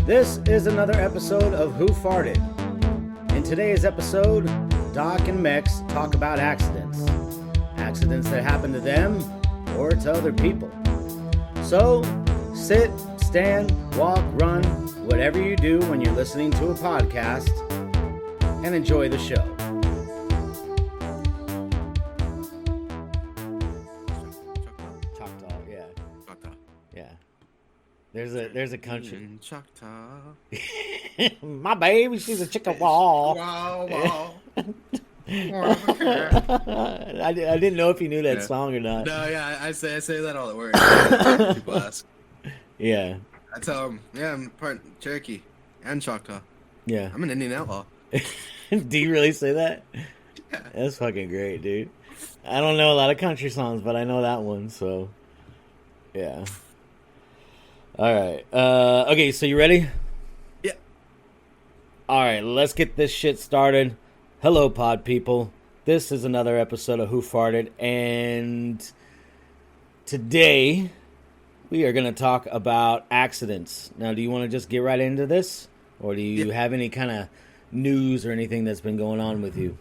This is another episode of Who Farted. In today's episode, Doc and Mex talk about accidents. Accidents that happen to them or to other people. So, sit, stand, walk, run, whatever you do when you're listening to a podcast, and enjoy the show. Choctaw, yeah. Choctaw. Yeah. There's a country. In Choctaw. My baby, she's a Chickasaw. Wow, wow. I didn't know if you knew that song or not. No, yeah, I say that all at work. People ask. Yeah. I tell them, yeah, I'm part Cherokee and Choctaw. Yeah. I'm an Indian outlaw. Do you really say that? Yeah. That's fucking great, dude. I don't know a lot of country songs, but I know that one, so yeah. All right. Okay, so you ready? Yeah. All right, let's get this shit started. Hello, pod people. This is another episode of Who Farted, and today we are going to talk about accidents. Now, do you want to just get right into this, or do you have any kind of news or anything that's been going on with you?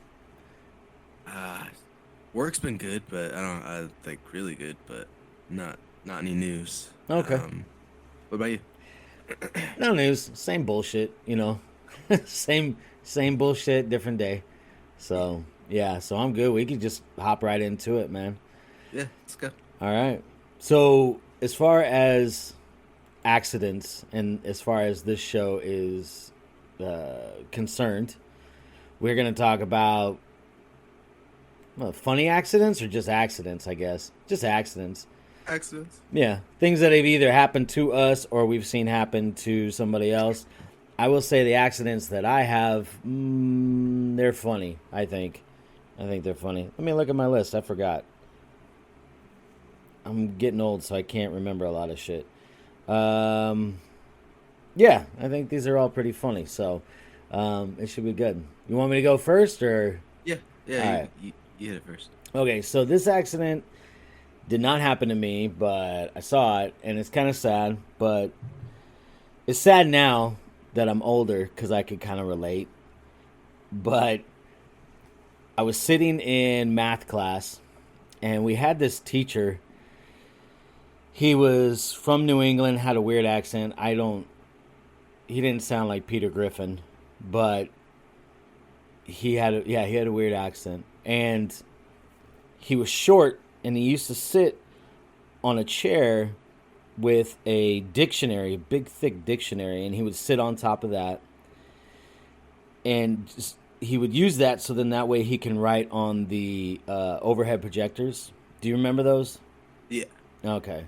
Work's been good, but I think really good, but not any news. Okay. What about you? No news, same bullshit, you know. same bullshit, different day. So, yeah, so I'm good. We can just hop right into it, man. Yeah, let's go. All right. So, as far as accidents and as far as this show is concerned, we're going to talk about funny accidents or just accidents, I guess. Just accidents. Accidents. Yeah, things that have either happened to us or we've seen happen to somebody else. I will say the accidents that I have, they're funny, I think. I think they're funny. Let me look at my list. I forgot. I'm getting old, so I can't remember a lot of shit. Yeah, I think these are all pretty funny, so it should be good. You want me to go first, or? Yeah, All right. you hit it first. Okay, so this accident did not happen to me, but I saw it, and it's kind of sad, but it's sad now that I'm older because I could kind of relate. But I was sitting in math class, and we had this teacher. He was from New England, had a weird accent. He didn't sound like Peter Griffin, but he had a weird accent. And he was short, and he used to sit on a chair with a dictionary, a big, thick dictionary, and he would sit on top of that. And he would use that so then that way he can write on the overhead projectors. Do you remember those? Yeah. Okay.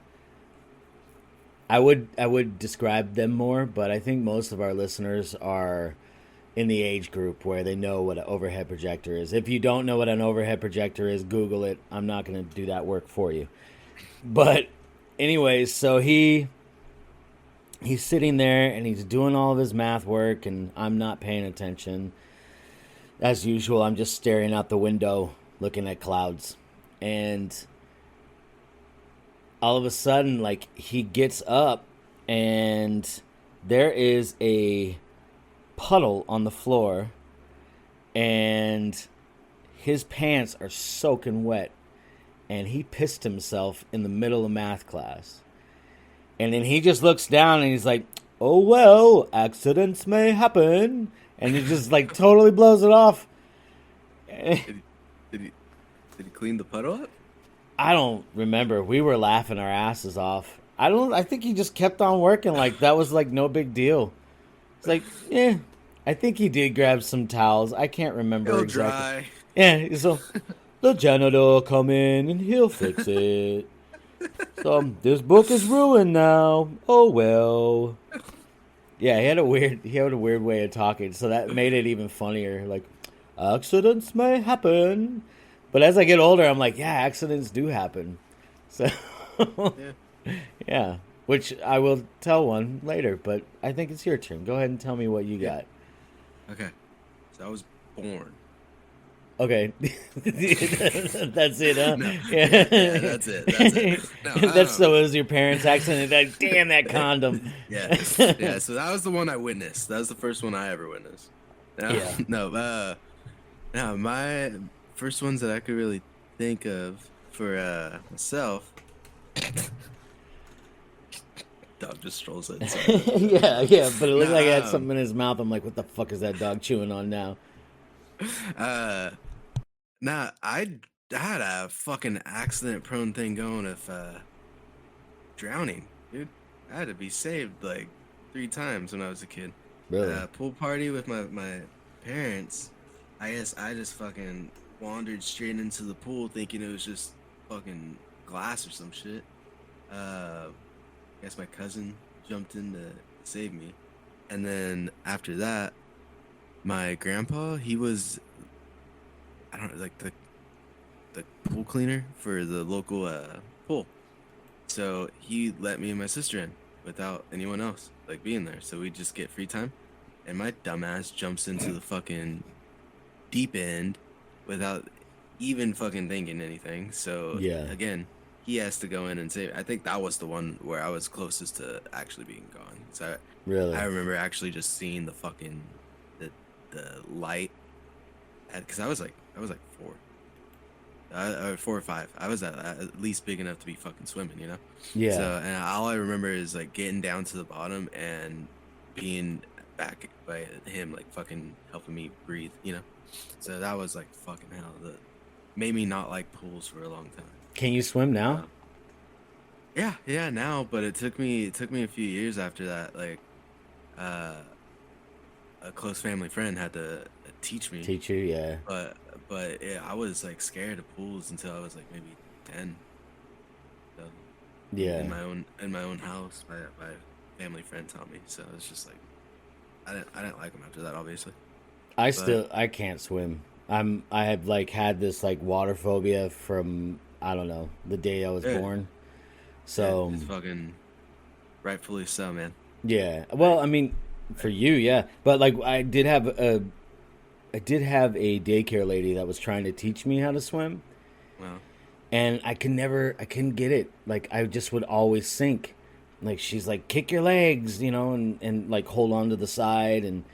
I would describe them more, but I think most of our listeners are in the age group where they know what an overhead projector is. If you don't know what an overhead projector is, Google it. I'm not going to do that work for you. But anyways, so he's sitting there and he's doing all of his math work, and I'm not paying attention. As usual, I'm just staring out the window looking at clouds. And all of a sudden, like, he gets up and there is a puddle on the floor, and his pants are soaking wet, and he pissed himself in the middle of math class. And then he just looks down and he's like, oh well, accidents may happen, and he just like totally blows it off. Did he clean the puddle up? I don't remember. We were laughing our asses off. I think he just kept on working like that was like no big deal. It's like, yeah, I think he did grab some towels. I can't remember It'll exactly. dry. Yeah, so the janitor will come in and he'll fix it. So this book is ruined now. Oh well. Yeah, he had a weird way of talking, so that made it even funnier. Like, accidents may happen, but as I get older, I'm like, yeah, accidents do happen. So yeah. Which I will tell one later, but I think it's your turn. Go ahead and tell me what you got. Okay. So I was born Okay. That's it, huh? No, yeah, Yeah. that's it. That's it. No, That's so it was your parents' accident. Like, damn that condom. yeah, yeah. So that was the one I witnessed. That was the first one I ever witnessed. No, Yeah. no. My first ones that I could really think of for myself. Dog just strolls inside. Yeah, yeah, but it looked like he had No, something in his mouth. I'm like, what the fuck is that dog chewing on now? uh, nah. I had a fucking accident-prone thing going of drowning, dude. I had to be saved like 3 times when I was a kid. Really? Pool party with my parents. I guess I just fucking wandered straight into the pool thinking it was just fucking glass or some shit. I guess my cousin jumped in to save me. And then after that, my grandpa, he was, I don't know, like the pool cleaner for the local pool. So he let me and my sister in without anyone else like being there. So we just get free time. And my dumbass jumps into the fucking deep end without even fucking thinking anything. So Yeah. again, he has to go in and save. I think that was the one where I was closest to actually being gone. So Really? I remember actually just seeing the fucking the light because I was like 4. 4 or 5. I was at least big enough to be fucking swimming, you know. Yeah. So and all I remember is like getting down to the bottom and being back by him, like fucking helping me breathe, you know. So that was like fucking hell. That made me not like pools for a long time. Can you swim now? Yeah, yeah, now, but it took me a few years after that. Like, uh, a close family friend had to teach me, Teach you? Yeah. but yeah, I was like scared of pools until I was like maybe 10. So Yeah. in my own house, my family friend taught me. So it's just like I didn't like them after that, obviously. But I can't swim. I have like had this like water phobia from I don't know, the day I was yeah, born. yeah, So, it's fucking rightfully so, man. yeah. Well, Like, I mean, for like you, yeah. But like I did have a daycare lady that was trying to teach me how to swim, well, and I couldn't get it. Like I just would always sink. Like she's like, kick your legs, and like hold on to the side and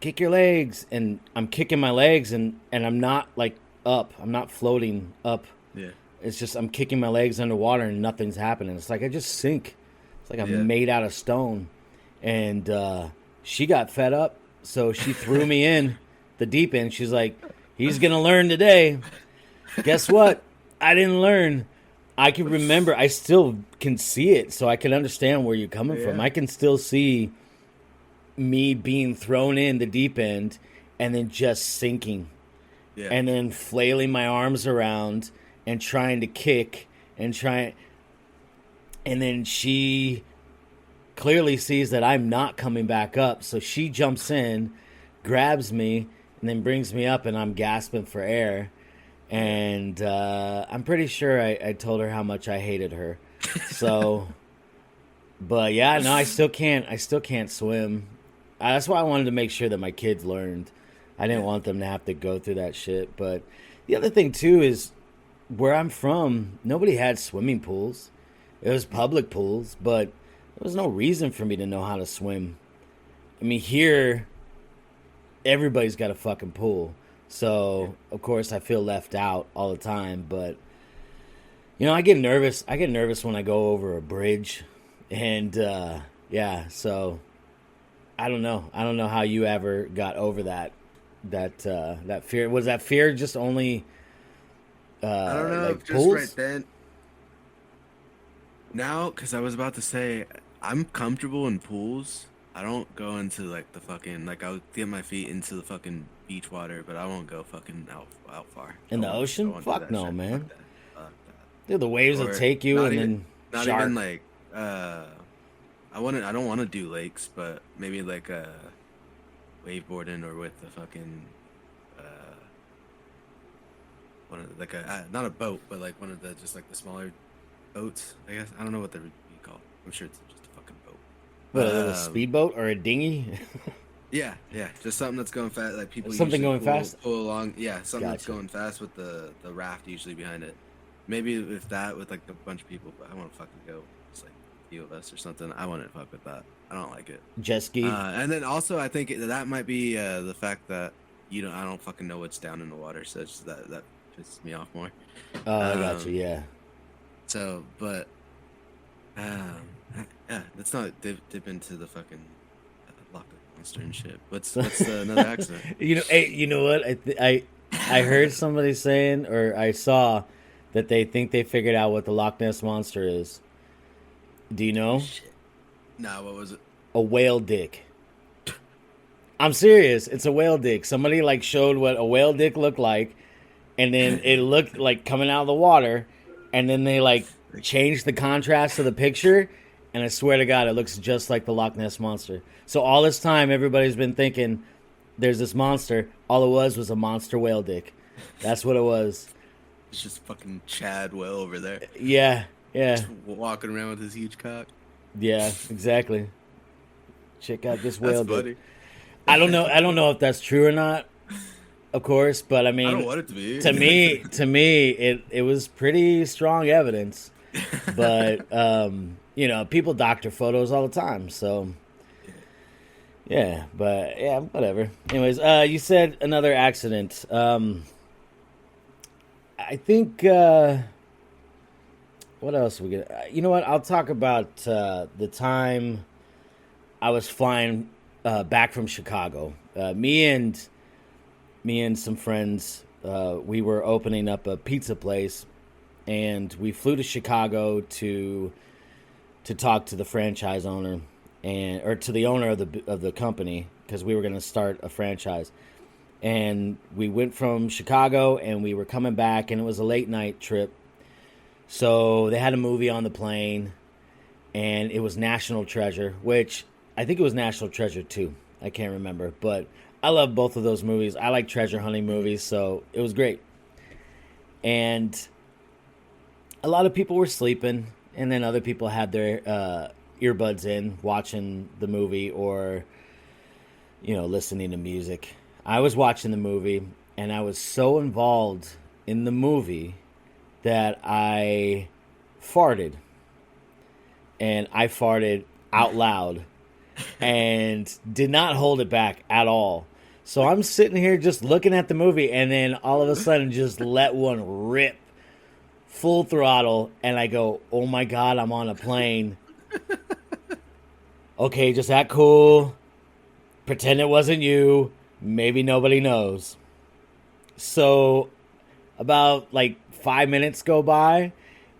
kick your legs, and I'm kicking my legs, and I'm not like up. I'm not floating up. yeah, It's just I'm kicking my legs underwater and nothing's happening. It's like I just sink. It's like I'm yeah, made out of stone. And she got fed up, so she threw me in the deep end. She's like, "He's gonna learn today." Guess what? I didn't learn. I can remember. I still can see it, so I can understand where you're coming from. yeah, I can still see me being thrown in the deep end and then just sinking yeah, and then flailing my arms around and trying to kick and try, and then she clearly sees that I'm not coming back up, so she jumps in, grabs me, and then brings me up, and I'm gasping for air. yeah. And I'm pretty sure I told her how much I hated her. So, but yeah, no, I still can't. I still can't swim. That's why I wanted to make sure that my kids learned. I didn't Yeah, want them to have to go through that shit. But the other thing too is where I'm from, nobody had swimming pools. It was public pools, but there was no reason for me to know how to swim. I mean, here everybody's got a fucking pool. yeah, So, of course, I feel left out all the time, but I get nervous. I get nervous when I go over a bridge. And yeah, so I don't know. I don't know how you ever got over that fear. Was that fear just only I don't know, like just right pools? then. Now, because I was about to say, I'm comfortable in pools. I don't go into like the fucking like I'll get my feet into the fucking beach water, but I won't go fucking out far. In the I ocean? won't do Fuck that no, shit. Fuck man. that. Fuck Dude, the that. waves will Or take you not and even then not even shark. like I don't want to do lakes, but maybe like waveboarding or with the fucking uh one of like a not a boat, but like one of the just like the smaller boats. I guess I don't know what they would be called. I'm sure it's just a fucking boat. What, But a little speedboat or a dinghy? Yeah, yeah, just something that's going fast. Like people Something usually going fast. pull along. Yeah, something that's Gotcha. going fast with the raft usually behind it. Maybe if that with like a bunch of people, but I want to fucking go. It's like a few of us or something. I want to fuck with that. I don't like it. Jet ski. And then also I think that might be the fact that I don't fucking know what's down in the water, so it's just that pisses me off more. Oh, I got you. Um, Yeah. so, but um, yeah, that's not dip into the fucking Loch Ness monster and shit. What's another accident? Hey, you know what? I heard somebody saying, or I saw that they think they figured out what the Loch Ness monster is. Do you know? Shit. Nah, what was it? A whale dick. I'm serious. It's a whale dick. Somebody like showed what a whale dick looked like, and then it looked like coming out of the water, and then they like changed the contrast of the picture, and I swear to God, it looks just like the Loch Ness monster. So all this time, everybody's been thinking there's this monster. All it was a monster whale dick. That's what it was. It's just fucking Chad Well over there, Yeah, yeah, just walking around with his huge cock. yeah. Exactly. Check out this That's whale dick. funny. I don't know if that's true or not. Of course, but I I don't mean, want it to be. to me, it was pretty strong evidence. But people doctor photos all the time, so yeah. But yeah, whatever. Anyways, you said another accident. I think. What else we get? You know what? I'll talk about the time I was flying back from Chicago. Me and some friends, we were opening up a pizza place, and we flew to Chicago to talk to the franchise owner or to the owner of the company, because we were going to start a franchise. And we went from Chicago, and we were coming back, and it was a late night trip. So they had a movie on the plane, and it was National Treasure, which I think it was National Treasure 2. I can't remember, but I love both of those movies. I like treasure hunting movies, so it was great. And a lot of people were sleeping, and then other people had their earbuds in, watching the movie or, listening to music. I was watching the movie, and I was so involved in the movie that I farted. And I farted out loud and did not hold it back at all. So I'm sitting here just looking at the movie, and then all of a sudden just let one rip full throttle, and I go, oh my God, I'm on a plane. Okay, just act cool. Pretend it wasn't you. Maybe nobody knows. So about like 5 minutes go by,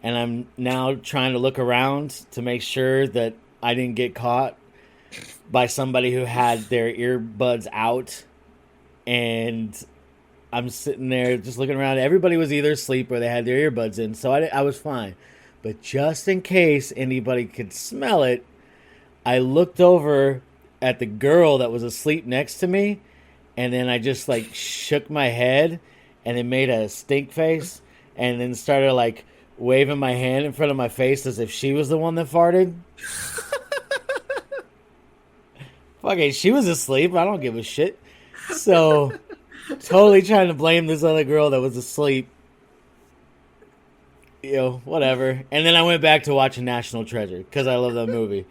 and I'm now trying to look around to make sure that I didn't get caught by somebody who had their earbuds out. And I'm sitting there just looking around. Everybody was either asleep or they had their earbuds in, so I was fine. But just in case anybody could smell it, I looked over at the girl that was asleep next to me, and then I just like shook my head, and it made a stink face, and then started like waving my hand in front of my face as if she was the one that farted. Fucking, she was asleep. I don't give a shit. So, totally trying to blame this other girl that was asleep. Whatever. And then I went back to watching National Treasure because I love that movie.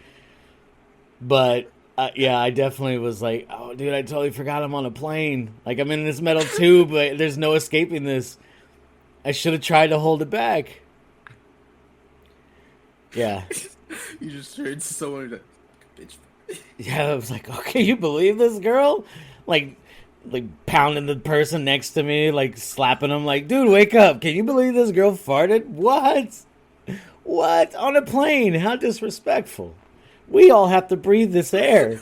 But yeah, I definitely was like, oh, dude, I totally forgot I'm on a plane. Like, I'm in this metal tube, but there's no escaping this. I should have tried to hold it back. Yeah. You just heard someone that bitch. Yeah, I was like, okay, you believe this girl? Like pounding the person next to me, like slapping him, like, dude, wake up. Can you believe this girl farted? What? What? On a plane? How disrespectful. We all have to breathe this air.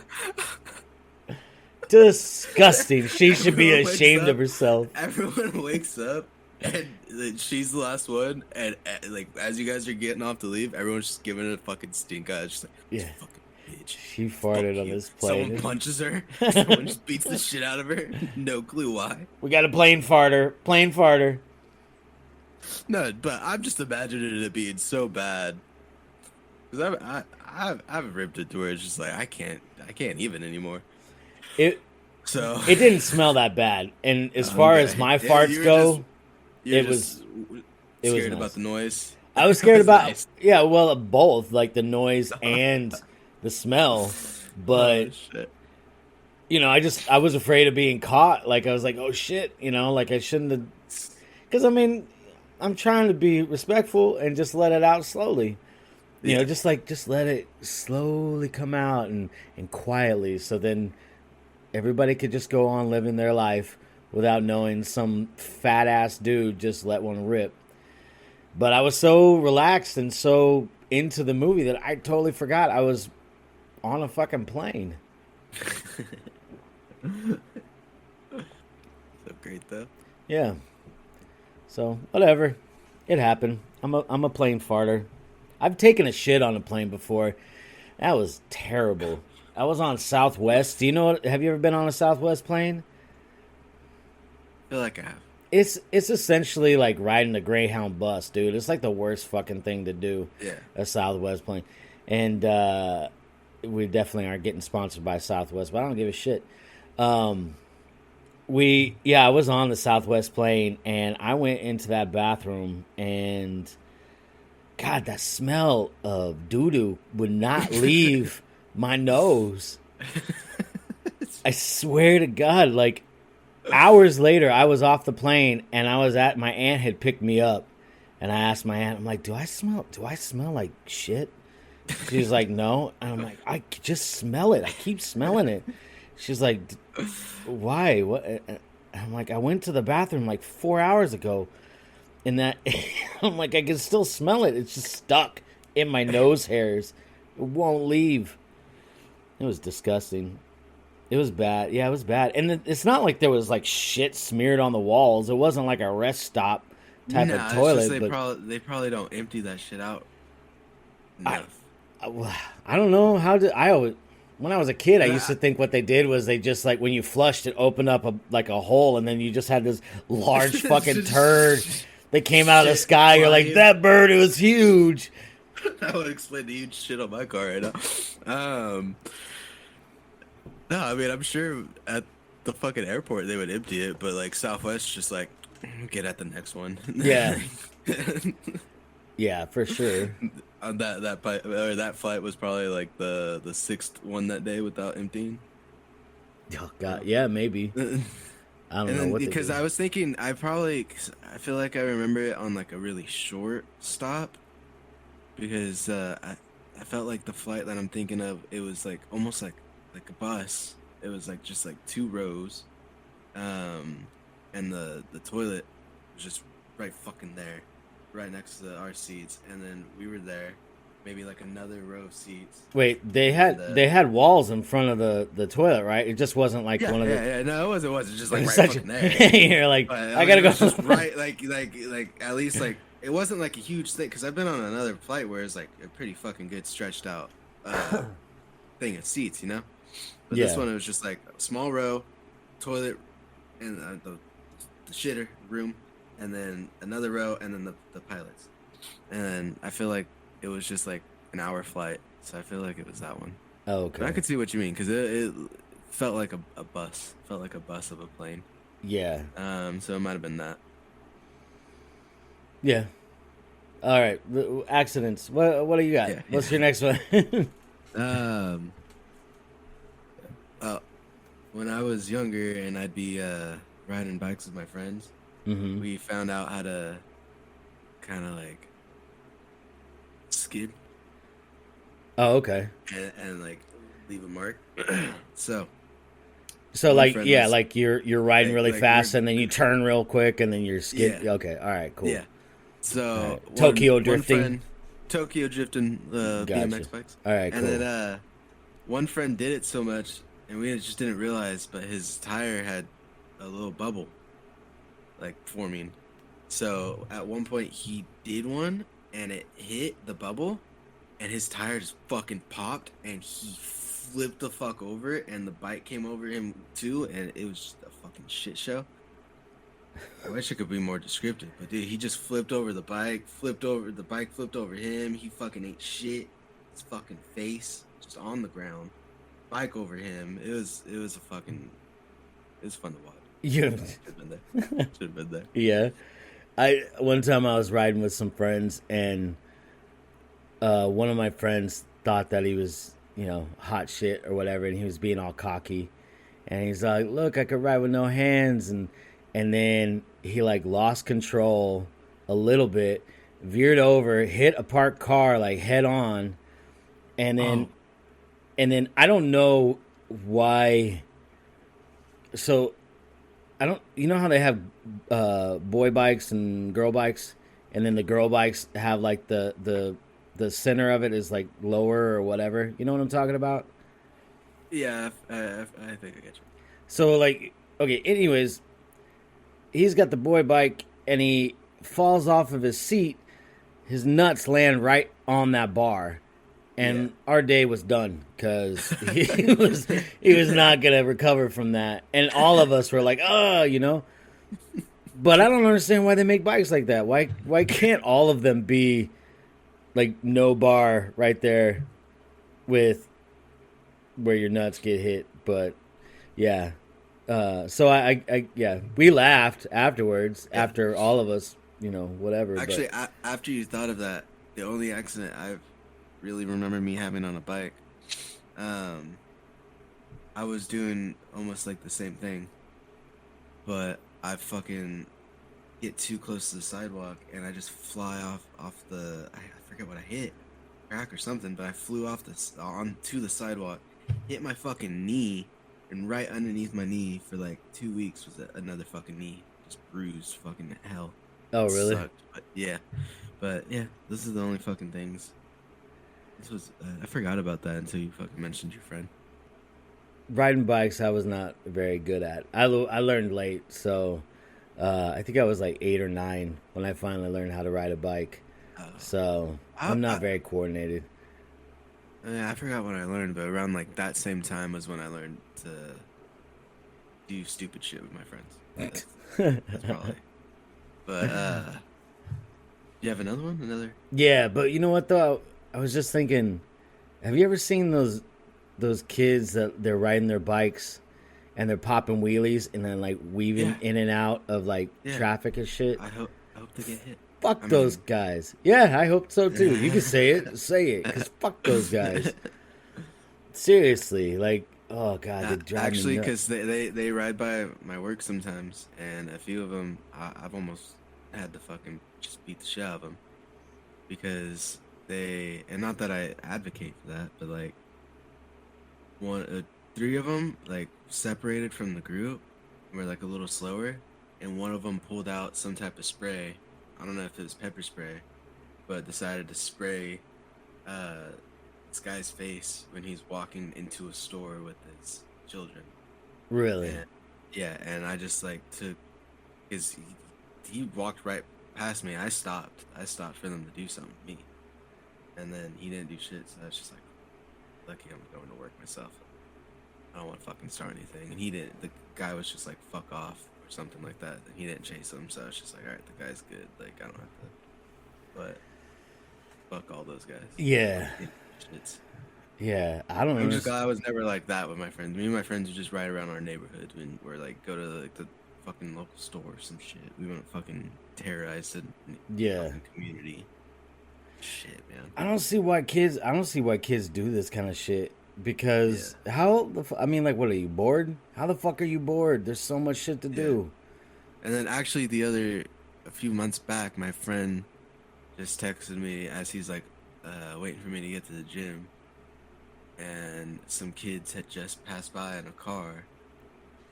Disgusting. She should be ashamed of herself. Everyone wakes up, and she's the last one, and like as you guys are getting off to leave, everyone's just giving it a fucking stink eye. Just like, yeah, fucking bitch. She farted on this plane. Someone punches her. Someone just beats the shit out of her. No clue why. We got a plane farter. Plane farter. No, but I'm just imagining it being so bad. Because I've ripped it to where it's just like I can't even anymore. It So it didn't smell that bad, and as far as okay. my Yeah, farts go, you're it just was it was scared about nice. the noise. I was That scared was about, nice. yeah, well, both, like the noise and the smell, Oh but shit. I was afraid of being caught. Like I was like, oh shit, like I shouldn't have, because I mean, I'm trying to be respectful and just let it out slowly. Yeah. Just let it slowly come out and quietly, so then everybody could just go on living their life without knowing some fat ass dude just let one rip. But I was so relaxed and so into the movie that I totally forgot I was on a fucking plane. So great though. Yeah. So whatever, it happened. I'm a plane farter. I've taken a shit on a plane before. That was terrible. I was on Southwest. Do you know? Have you ever been on a Southwest plane? I feel like I have. It's essentially like riding a Greyhound bus, dude. It's like the worst fucking thing to do. Yeah. A Southwest plane, and we definitely aren't getting sponsored by Southwest, but I don't give a shit. I was on the Southwest plane, and I went into that bathroom, and God, that smell of doo doo would not leave my nose. I swear to God, like hours later, I was off the plane, and my aunt had picked me up, and I asked my aunt, I'm like, do I smell like shit? She's like, no. And I'm like, I just smell it. I keep smelling it. She's like, why? What? And I'm like, I went to the bathroom like 4 hours ago, and that I'm like, I can still smell it. It's just stuck in my nose hairs. It won't leave. It was disgusting. It was bad. Yeah, it was bad. And it's not like there was like shit smeared on the walls. It wasn't like a rest stop type of Nah, toilet. it's just But they probably don't empty that shit out I, enough. I don't know how did I always. When I was a kid, I And used to think what they did was they just like when you flushed it, opened up a hole, and then you just had this large fucking turd that came out of the Shit sky. You're like, flying. that bird, it was huge. That would explain the huge shit on my car right now. No, I mean I'm sure at the fucking airport they would empty it, but like Southwest just like get at the next one. Yeah. Yeah, for sure. On that flight was probably like the sixth one that day without emptying. Oh God, yeah, maybe. I don't And know then what they because do. I was thinking, 'cause I feel like I remember it on like a really short stop because I felt like the flight that I'm thinking of, it was like almost like a bus. It was like just like two rows, and the toilet was just right fucking there, right next to our seats, and then we were there, maybe like another row of seats. Wait, they And, had walls in front of the toilet, right? It just wasn't like yeah, one of the. yeah. No, it wasn't just like right Such fucking there. You're like, But I gotta it go. was just right, like at least like it wasn't like a huge thing because I've been on another flight where it's like a pretty fucking good stretched out thing of seats, you know. But this Yeah. one it was just like a small row, toilet, and the shitter room, and then another row, and then the pilots. And I feel like it was just like an hour flight, so I feel like it was that one. Oh, But I okay. could see what you mean because it felt like a bus, felt like a bus of a plane. Yeah. So it might have been that. Yeah. All right. Accidents. What do you got? Yeah. What's your next one? Um, when I was younger and I'd be riding bikes with my friends, hmm we found out how to kind of like skid Oh, okay. and like leave a mark. So So one like, friend yeah, was like you're riding really like fast, we're- and then you turn real quick, and then you're skid. Yeah. Okay. All right. Cool. yeah. So Alright. Tokyo drifting. Tokyo drifting, Gotcha. BMX bikes. All right. And Cool. then one friend did it so much, and we just didn't realize, but his tire had a little bubble, like forming. So at one point he did one, and it hit the bubble, and his tire just fucking popped, and he flipped the fuck over, and the bike came over him too, and it was just a fucking shit show. I wish it could be more descriptive, but dude, he just flipped over the bike, flipped over him. He fucking ate shit. His fucking face just on the ground. bike over him. It was a fucking it was fun to watch. Yeah, Should have been there. Should have been there. yeah. I one time I was riding with some friends, and one of my friends thought that he was, hot shit or whatever, and he was being all cocky, and he's like, "Look, I could ride with no hands," and then he like lost control a little bit, veered over, hit a parked car like head on, and then Oh, and then I don't know why. So I don't. You know how they have boy bikes and girl bikes, and then the girl bikes have like the center of it is like lower or whatever. You know what I'm talking about? yeah. I think I get you. So like, okay. Anyways, he's got the boy bike and he falls off of his seat. His nuts land right on that bar, Yeah. and our day was done because he was not gonna recover from that. And all of us were like, oh. But I don't understand why they make bikes like that. Why can't all of them be like no bar right there with where your nuts get hit? But yeah. So yeah, we laughed afterwards Yeah. after all of us, whatever. But Actually, after you thought of that, the only accident I really remember me having on a bike, um, I was doing almost like the same thing, but I fucking get too close to the sidewalk and I just fly off the I forget what I hit, crack or something, but I flew off onto the sidewalk, hit my fucking knee, and right underneath my knee for like 2 weeks was another fucking knee, just bruised, fucking hell. oh It really? sucked, but yeah, this is the only fucking things. This was I forgot about that until you fucking mentioned your friend. Riding bikes I was not very good at. I learned late, so I think I was like 8 or 9 when I finally learned how to ride a bike. Uh, So I, I'm not I very coordinated. I forgot when I learned, but around like that same time was when I learned to do stupid shit with my friends. That's probably. But you have another one? Another? Yeah, but you know what though? I was just thinking, have you ever seen those kids that they're riding their bikes and they're popping wheelies and then like weaving Yeah, in and out of like yeah. traffic and shit? I hope they get hit. Fuck I those mean, guys. Yeah, I hope so too. You can say it, cause fuck those guys. Seriously, like, oh god, they drive me actually, nuts. because they ride by my work sometimes, and a few of them I've almost had to fucking just beat the shit out of them because and not that I advocate for that, but like one, three of them like separated from the group, were like a little slower, and one of them pulled out some type of spray. I don't know if it was pepper spray, but decided to spray uh, this guy's face when he's walking into a store with his children. Really? And yeah, and I just like took his. He walked right past me. I stopped. I stopped for them to do something to me, and then he didn't do shit. So I was just like, lucky I'm going to work myself. I don't want to fucking start anything. And he didn't. The guy was just like, fuck off or something like that. And he didn't chase him. So I was just like, all right, the guy's good. Like I don't have to. But fuck all those guys. Yeah. Fucking shits. Yeah. I don't I'm just understand. glad I was never like that with my friends. Me and my friends would just ride around our neighborhood when we're like go to like the fucking local store or some shit. We wouldn't fucking terrorize the Yeah. fucking community. Shit, man. I don't see why kids do this kind of shit. Yeah, Because I mean, like, what are you bored? How the fuck are you bored? There's so much shit to yeah. do. And then actually a few months back, my friend just texted me as he's like waiting for me to get to the gym, and some kids had just passed by in a car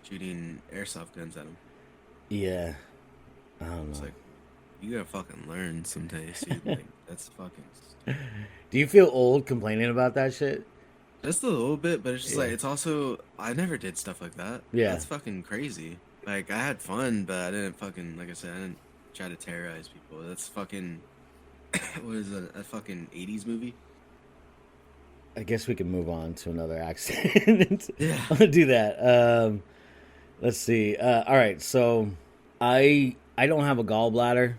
shooting airsoft guns at him. Yeah. I don't It's know. like you gotta fucking learn some days, dude. Like that's fucking Do you feel old complaining about that shit? just a little bit, but it's just like Yeah. it's also I never did stuff like that. Yeah. That's fucking crazy. Like I had fun, but I didn't fucking like I said, I didn't try to terrorize people. That's fucking what is it? A fucking 80s movie? I guess we can move on to another accident. Yeah. I'll do that. Let's see. All right. So I don't have a gallbladder.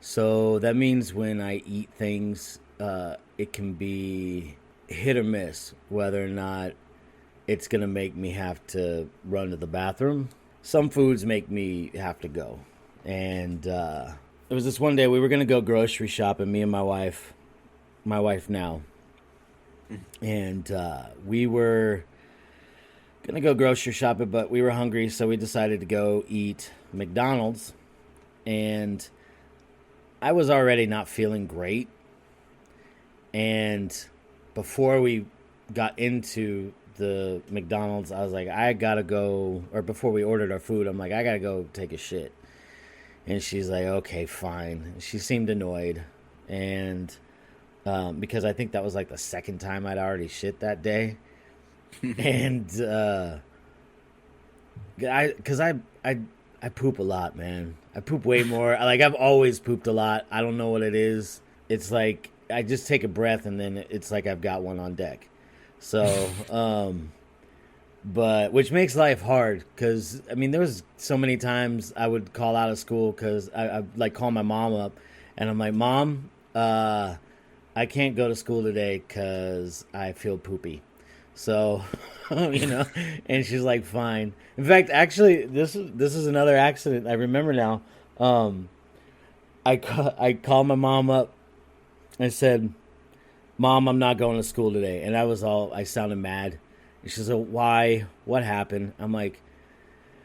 So that means when I eat things, it can be hit or miss whether or not it's going to make me have to run to the bathroom. Some foods make me have to go. And it was this one day we were going to go grocery shopping, me and my wife now. And we were going to go grocery shopping, but we were hungry, so we decided to go eat McDonald's. And I was already not feeling great. And before we got into the McDonald's, I was like, I gotta go, or before we ordered our food, I'm like, I gotta go take a shit. And she's like, okay, fine. She seemed annoyed. And because I think that was like the second time I'd already shit that day. And I poop a lot, man. I poop way more. Like, I've always pooped a lot. I don't know what it is. It's like I just take a breath and then it's like I've got one on deck. So, but which makes life hard because, I mean, there was so many times I would call out of school because I like call my mom up and I'm like, Mom, I can't go to school today because I feel poopy. So, you know, and she's like, fine. In fact, actually, this is another accident I remember now. I called my mom up. I said, Mom, I'm not going to school today. And I sounded mad. And she said, why? What happened? I'm like,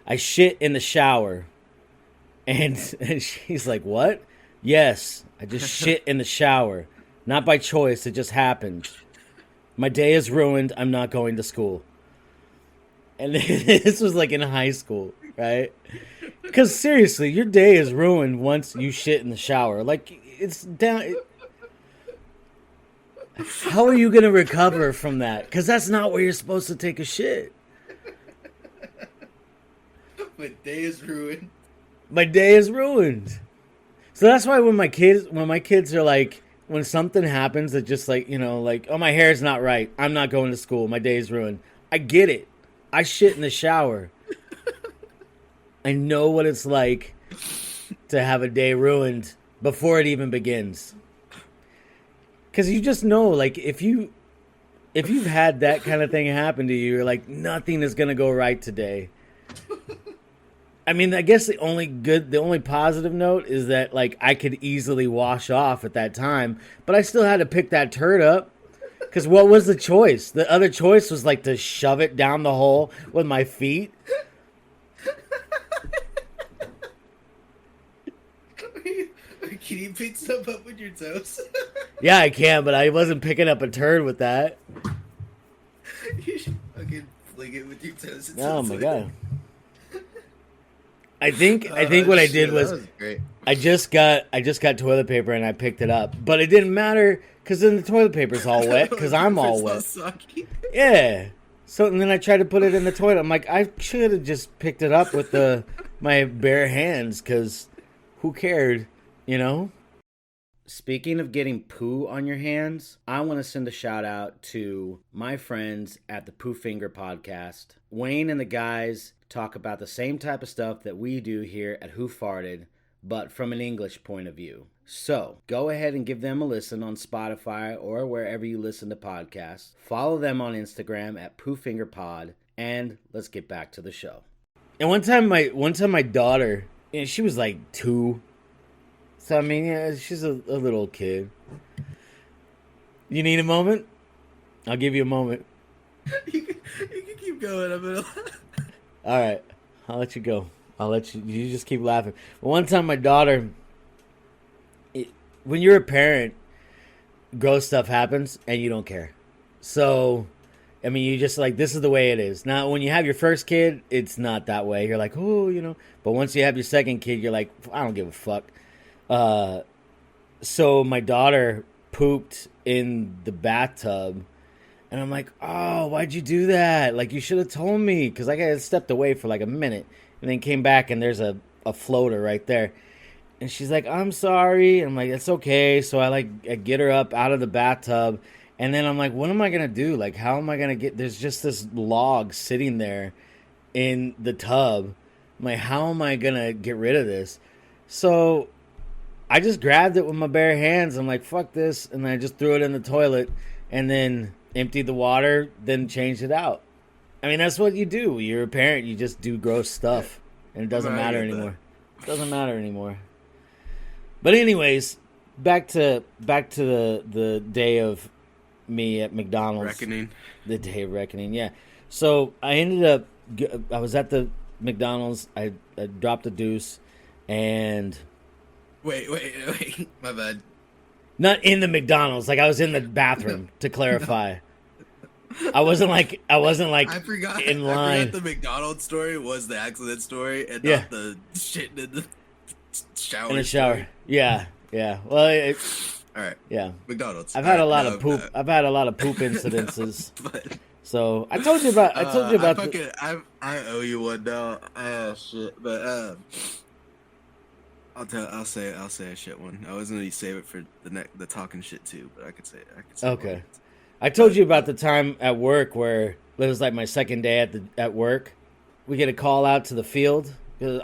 I shit in the shower. And she's like, what? Yes, I just shit in the shower. Not by choice, it just happened. My day is ruined. I'm not going to school. And this was like in high school, right? Because seriously, your day is ruined once you shit in the shower. Like, it's down. How are you going to recover from that? Because that's not where you're supposed to take a shit. My day is ruined. My day is ruined. So that's why when my kids are like, when something happens that just like, you know, like, oh, my hair's not right. I'm not going to school. My day is ruined. I get it. I shit in the shower. I know what it's like to have a day ruined before it even begins. Because you just know, like, if you've had that kind of thing happen to you, you're like, nothing is going to go right today. I mean, I guess the only positive note is that, like, I could easily wash off at that time, but I still had to pick that turd up. Because what was the choice? The other choice was, like, to shove it down the hole with my feet. Can you pick stuff up with your toes? Yeah, I can, but I wasn't picking up a turd with that. You should fucking fling it with your toes. Oh, my God. I think what I did was great. I just got toilet paper and I picked it up, but it didn't matter because then the toilet paper's all wet because I'm all wet. Yeah. So and then I tried to put it in the toilet. I'm like, I should have just picked it up with my bare hands because who cared, you know? Speaking of getting poo on your hands, I want to send a shout out to my friends at the Poo Finger podcast. Wayne and the guys talk about the same type of stuff that we do here at Who Farted, but from an English point of view. So, go ahead and give them a listen on Spotify or wherever you listen to podcasts. Follow them on Instagram at PooFingerPod, and let's get back to the show. And one time my daughter, you know, she was like 2. So, I mean, yeah, she's a little kid. You need a moment? I'll give you a moment. You can keep going. I'm gonna... All right. I'll let you go. I'll let you just keep laughing. But one time my daughter, when you're a parent, gross stuff happens and you don't care. So, I mean, you just like, this is the way it is. Now, when you have your first kid, it's not that way. You're like, oh, you know. But once you have your second kid, you're like, I don't give a fuck. So my daughter pooped in the bathtub, and I'm like, oh, why'd you do that? Like, you should have told me, because I got stepped away for like a minute, and then came back, and there's a floater right there. And she's like, I'm sorry. And I'm like, it's okay. So I get her up out of the bathtub, and then I'm like, what am I going to do? Like, how am I going to get, there's just this log sitting there in the tub. I'm like, how am I going to get rid of this? So I just grabbed it with my bare hands. I'm like, fuck this. And I just threw it in the toilet and then emptied the water, then changed it out. I mean, that's what you do. You're a parent. You just do gross stuff, and it doesn't I matter get that. anymore. It doesn't matter anymore. But anyways, back to the day of me at McDonald's. Reckoning. The day of reckoning. Yeah. So I ended up. I was at the McDonald's. I dropped a deuce, and Wait. My bad. not in the McDonald's. Like I was in the bathroom. To clarify. I wasn't like I forgot. in I line. forgot the McDonald's story was the accident story, and Yeah. not the shit in the shower. In the shower. story. Yeah. Well, All right, yeah. McDonald's. I've had a All right, lot no, of poop. no. I've had a lot of poop incidences. But So I told you about. I told you about. I owe you one now. Oh shit! But I'll say a shit one. I was gonna save it for the talking shit too, but I could say Okay. one. I told you about the time at work where it was like my second day at work. We get a call out to the field. 'Cause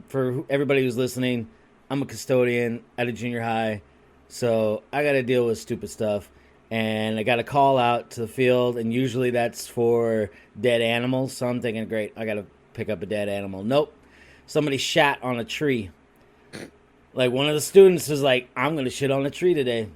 for everybody who's listening, I'm a custodian at a junior high, so I got to deal with stupid stuff. And I got a call out to the field, and usually that's for dead animals. So I'm thinking, great, I got to pick up a dead animal. Nope, somebody shat on a tree. Like one of the students was like, "I'm gonna shit on a tree today."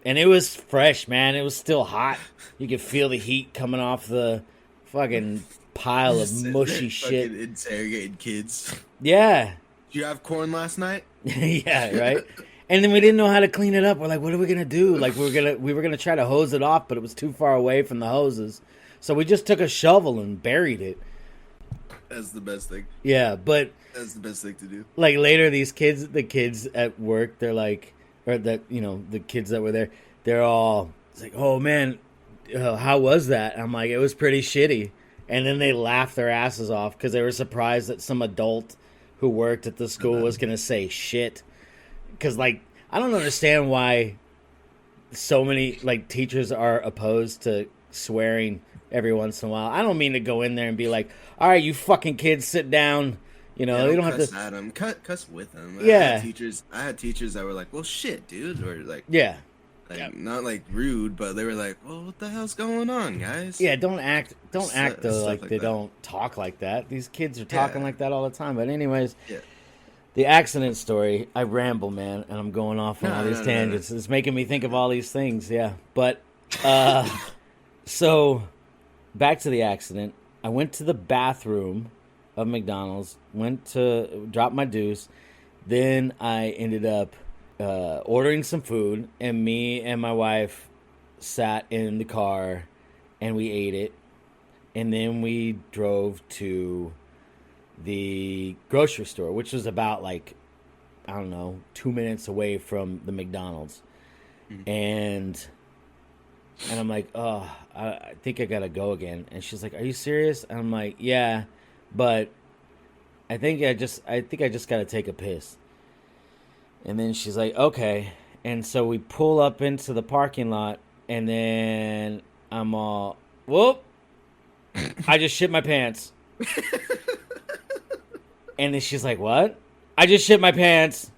And it was fresh, man. It was still hot. You could feel the heat coming off the fucking pile of Just mushy fucking shit. interrogating kids. Yeah. Did you have corn last night? Yeah, right? And then we didn't know how to clean it up. We're like, what are we gonna do? Like we were gonna try to hose it off, but it was too far away from the hoses. So we just took a shovel and buried it. That's the best thing. Yeah, but That's the best thing to do. like later the kids at work, they're like, or that, the kids that were there, they're all, it's like, oh man, how was that? I'm like, it was pretty shitty. And then they laughed their asses off because they were surprised that some adult who worked at the school was going to say shit. Because, like, I don't understand why so many, like, teachers are opposed to swearing every once in a while. I don't mean to go in there and be like, all right, you fucking kids, sit down. You know, they don't have cuss to. at them. Cuss with them. Yeah. I had teachers that were like, "Well, shit, dude," or like, Yeah. not like rude, but they were like, "Well, what the hell's going on, guys?" Yeah, don't act though Stuff like like they that. don't talk like that. These kids are talking Yeah. like that all the time. But anyways, Yeah. the accident story, I ramble, man, and I'm going off on No, all these no. tangents. It's making me think of all these things, yeah. But so back to the accident. I went to the bathroom of McDonald's, went to drop my deuce. Then I ended up ordering some food, and me and my wife sat in the car and we ate it. And then we drove to the grocery store, which was about, like, I don't know, 2 minutes away from the McDonald's. And I'm like, oh, I think I gotta go again. And she's like, are you serious? And I'm like, yeah, but I think I just gotta take a piss. And then she's like, okay. And so we pull up into the parking lot, and then I'm all, whoop, I just shit my pants. And then she's like, what? I just shit my pants.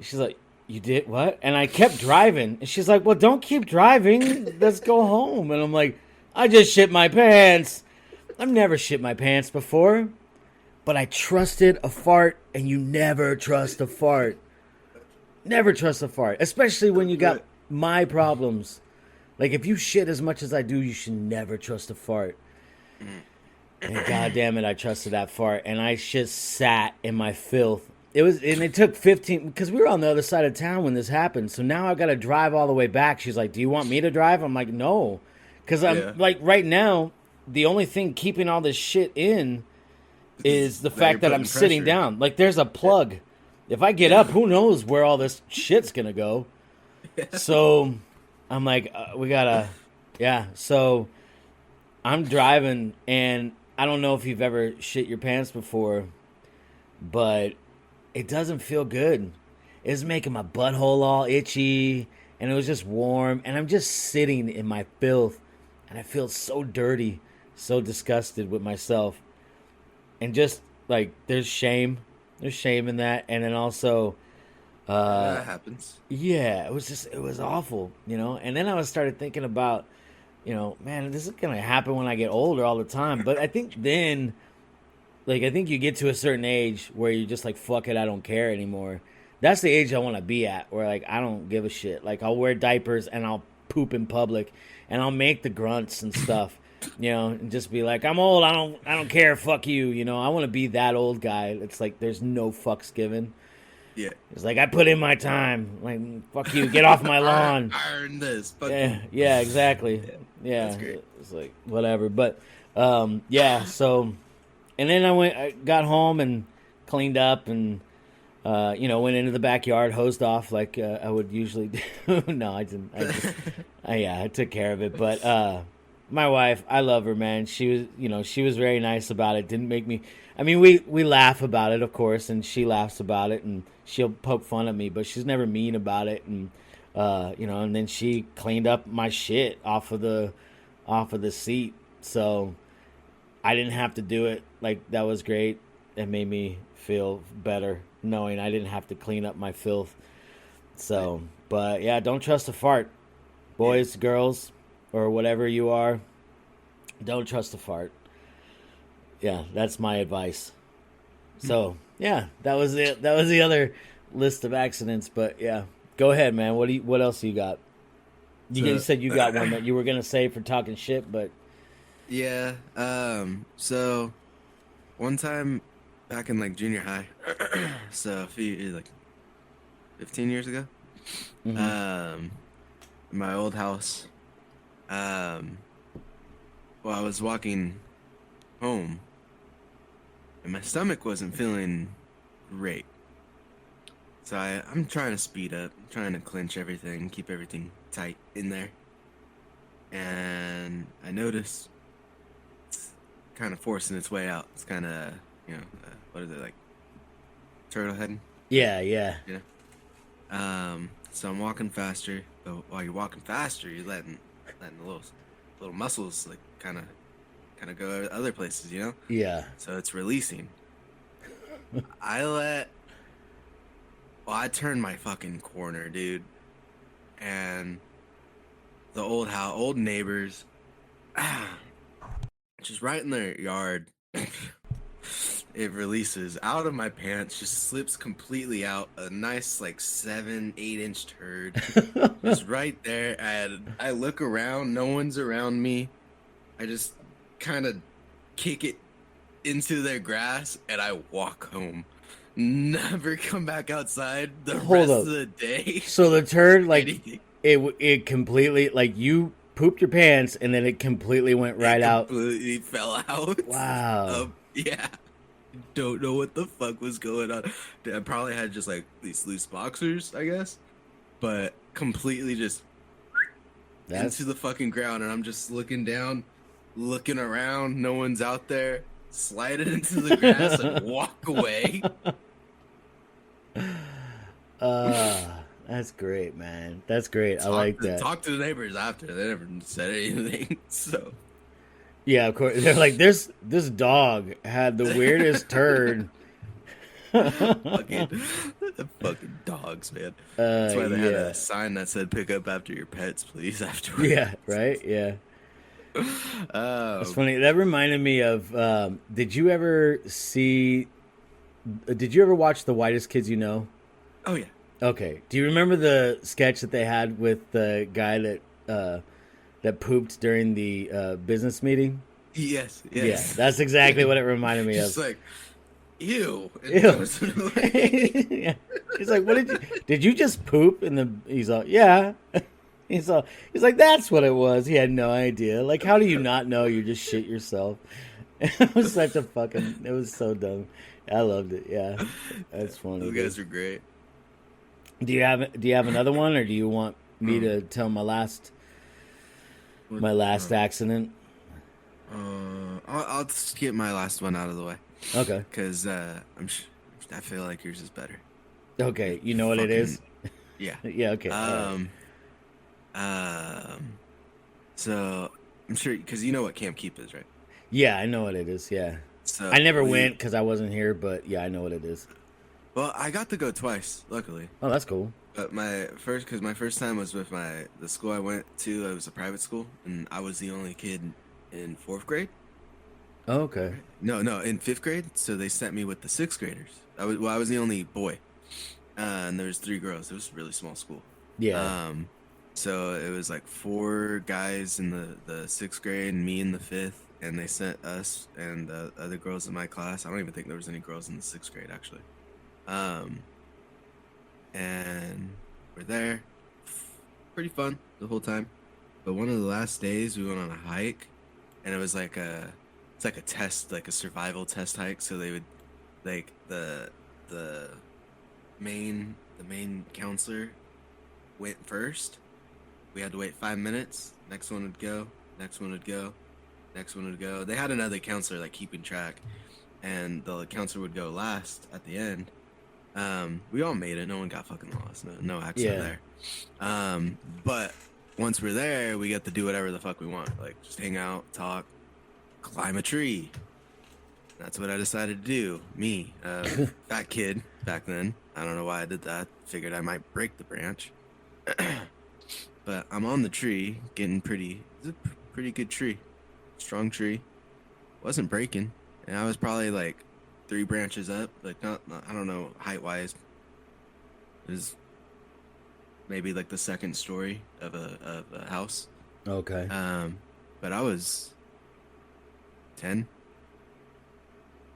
She's like, you did what? And I kept driving. And she's like, well, don't keep driving. Let's go home. And I'm like, I just shit my pants. I've never shit my pants before. But I trusted a fart, and you never trust a fart. Never trust a fart. Especially when you got my problems. Like, if you shit as much as I do, you should never trust a fart. And goddamn it, I trusted that fart. And I just sat in my filth. It took 15, because we were on the other side of town when this happened. So now I got to drive all the way back. She's like, do you want me to drive? I'm like, no. Because I'm like, right now, the only thing keeping all this shit in is the fact that I'm sitting pressure. down. Like, there's a plug. If I get up, who knows where all this shit's going to go. So I'm like, we got to, yeah. So I'm driving, and I don't know if you've ever shit your pants before, but it doesn't feel good. It's making my butthole all itchy, and it was just warm, and I'm just sitting in my filth, and I feel so dirty, so disgusted with myself. And just, like, there's shame. There's shame in that. And then also, that happens. yeah, it was awful, you know? And then I started thinking about man, this is gonna happen when I get older all the time. But I think then, like, I think you get to a certain age where you're just like, fuck it, I don't care anymore. That's the age I want to be at, where like I don't give a shit. Like I'll wear diapers and I'll poop in public, and I'll make the grunts and stuff, and just be like, I'm old, I don't care, fuck you, I want to be that old guy. It's like there's no fucks given. Yeah. It's like I put in my time. Like fuck you, get off my lawn. I earned this. Fuck Yeah, yeah, exactly. Yeah, that's great. it's like whatever. But yeah. So, and then I got home and cleaned up and went into the backyard, hosed off like I would usually do. No, I didn't. I took care of it. But my wife, I love her, man. She was very nice about it. Didn't make me. I mean, we laugh about it, of course, and she laughs about it, and she'll poke fun at me, but she's never mean about it. And and then she cleaned up my shit off of the seat, so I didn't have to do it. Like that was great. It made me feel better knowing I didn't have to clean up my filth. So, but yeah, don't trust a fart, boys, girls, or whatever you are. Don't trust a fart. Yeah, that's my advice. So yeah, that was it. That was the other list of accidents. But yeah, go ahead, man. What else you got? You said you got one that you were gonna say for talking shit, but yeah. So one time back in like junior high, so a few like 15 years ago, in my old house, well, I was walking home, and my stomach wasn't feeling great. So I'm trying to speed up, trying to clench everything, keep everything tight in there. And I notice it's kind of forcing its way out. It's kind of, what is it, like turtle heading? yeah. So I'm walking faster. But while you're walking faster, you're letting the little muscles like kind of go other places, Yeah. So it's releasing. I turned my fucking corner, dude, and the old neighbors, just right in their yard, it releases out of my pants, just slips completely out, a nice like 7-8 inch turd, just right there, and I look around, no one's around me, I just kind of kick it into their grass, and I walk home. Never come back outside the rest of the day. So the turd, like, it completely, like, you pooped your pants, and then it completely went right out. Completely fell out. Wow. Yeah. Don't know what the fuck was going on. I probably had just, like, these loose boxers, I guess. But completely just into the fucking ground, and I'm just looking down, looking around, no one's out there, slide it into the grass and walk away. That's great, man. That's great. I like that. Talk to the neighbors after. They never said anything. So yeah, of course. They're like, this dog had the weirdest turd. fucking dogs, man. That's why they had a sign that said "Pick up after your pets, please." Afterwards. Yeah. Right. Yeah. It's funny. That reminded me of. Did you ever watch The Whitest Kids You Know? Oh yeah. Okay. Do you remember the sketch that they had with the guy that pooped during the business meeting? Yes. Yeah, that's exactly what it reminded me of. Just like, ew. Yeah. He's like, "What did you just poop?" And he's all, "Yeah." He's like, "That's what it was." He had no idea. Like, how do you not know you just shit yourself? It was such a fucking. It was so dumb. I loved it. Yeah, that's funny. Those guys are great. Do you have another one, or do you want me to tell my last accident? I'll just get my last one out of the way. Okay. Because I feel like yours is better. Okay, you know what it is? Yeah. Yeah. Okay. So I'm sure because you know what Camp Keep is, right? Yeah, I know what it is. Yeah. So I never went because I wasn't here, but yeah, I know what it is. Well, I got to go twice, luckily. Oh, that's cool. But my first time was with the school I went to. It was a private school, and I was the only kid in fourth grade. Oh, okay. Right? No, no, in fifth grade. So they sent me with the sixth graders. I was the only boy, and there was three girls. It was a really small school. Yeah. Um, so it was like four guys in the sixth grade and me in the fifth, and they sent us and the other girls in my class. I don't even think there was any girls in the sixth grade actually. Um, and we're there, pretty fun the whole time. But one of the last days, we went on a hike, and it's like a test, like a survival test hike. So they would, like the the main counselor went first. We had to wait 5 minutes. Next one would go. Next one would go. Next one would go. They had another counselor like keeping track, and the counselor would go last at the end. We all made it. No one got fucking lost. No accident Yeah. there. But once we're there, we get to do whatever the fuck we want. Like just hang out, talk, climb a tree. That's what I decided to do. Me, fat kid back then. I don't know why I did that. Figured I might break the branch. But I'm on the tree, getting pretty. It's a pretty good tree, strong tree. Wasn't breaking, and I was probably like three branches up. Like not I don't know height wise. It was maybe like the second story of a house. Okay. But I was 10.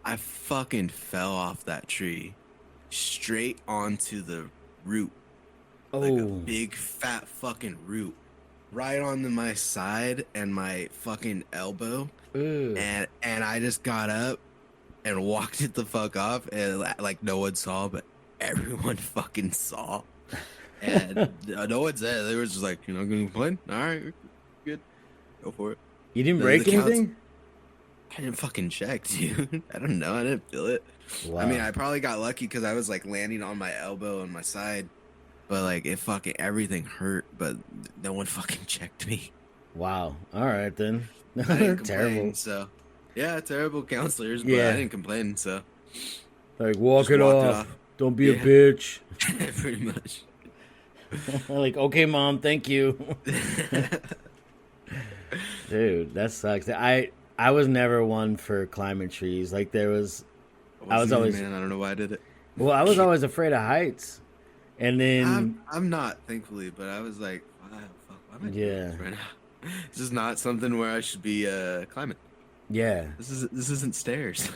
I fucking fell off that tree straight onto the root, like a Oh. big fat fucking root, right onto my side and my fucking elbow, Ew. and I just got up and walked it the fuck off, and like no one saw, but everyone fucking saw, and no one said. They were just like, "You're not gonna complain? All right, good, go for it." You didn't The break counts- anything? I didn't fucking check, dude. I don't know. I didn't feel it. Wow. I mean, I probably got lucky because I was like landing on my elbow and my side, but like it fucking everything hurt. But no one fucking checked me. Wow. All right then. I didn't Terrible. complain, so yeah, terrible counselors, but Yeah. I didn't complain. So Like walk just it walked off. Don't be a Yeah. bitch. pretty much. Like, okay, mom, thank you. Dude, that sucks. I was never one for climbing trees. Like there was I was Wasn't me, always man. I don't know why I did it. well, I was always afraid of heights. And then I'm not, thankfully, but I was like, why am I doing Yeah. this right now? This is not something where I should be climbing. yeah. This isn't stairs.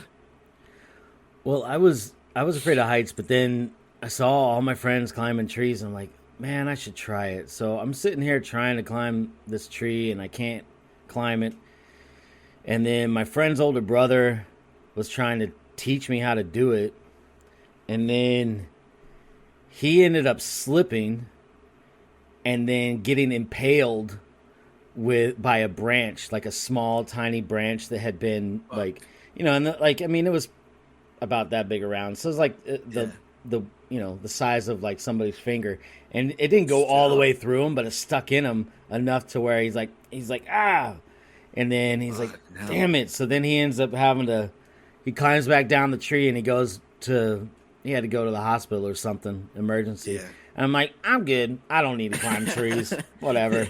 Well, I was afraid of heights, but then I saw all my friends climbing trees and I'm like, man, I should try it. So I'm sitting here trying to climb this tree and I can't climb it. And then my friend's older brother was trying to teach me how to do it. And then he ended up slipping and then getting impaled by a branch, like a small tiny branch that had been Fuck. like, and I mean it was about that big around. So it was like Yeah. the size of like somebody's finger, and it didn't go all the way through him, but it stuck in him enough to where he's like ah, and then he's like, no. damn it. So then he ends up he climbs back down the tree and he had to go to the hospital or something, emergency. Yeah. And I'm like, I'm good. I don't need to climb trees. Whatever.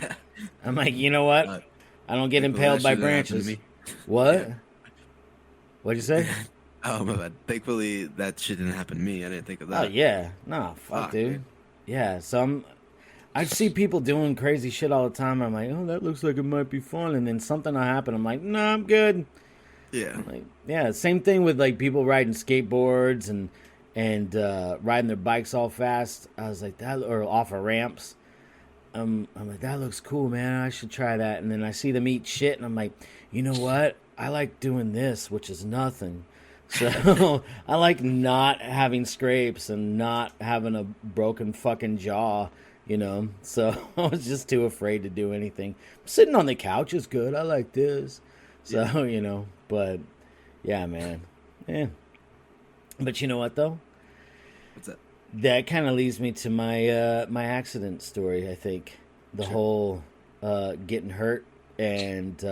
I'm like, you know what? Uh, I don't get Well, impaled that by shouldn't happen to branches. me. What? Yeah. What'd you say? Oh my bad. Thankfully, that shit didn't happen to me. I didn't think of Oh that. yeah, no, fuck, Fuck, dude. dude. Yeah, so I see people doing crazy shit all the time. I'm like, oh, that looks like it might be fun, and then something will happen. I'm like, no, I'm good. Yeah. Like, yeah, same thing with like people riding skateboards and riding their bikes all fast. I was like that, or off of ramps. I'm like, that looks cool, man. I should try that. And then I see them eat shit, and I'm like, you know what? I like doing this, which is nothing. So I like not having scrapes and not having a broken fucking jaw, So I was just too afraid to do anything. Sitting on the couch is good. I like this. So, but yeah, man. Yeah. But you know what though? What's that? That kind of leads me to my my accident story, I think. The Sure. whole getting hurt, and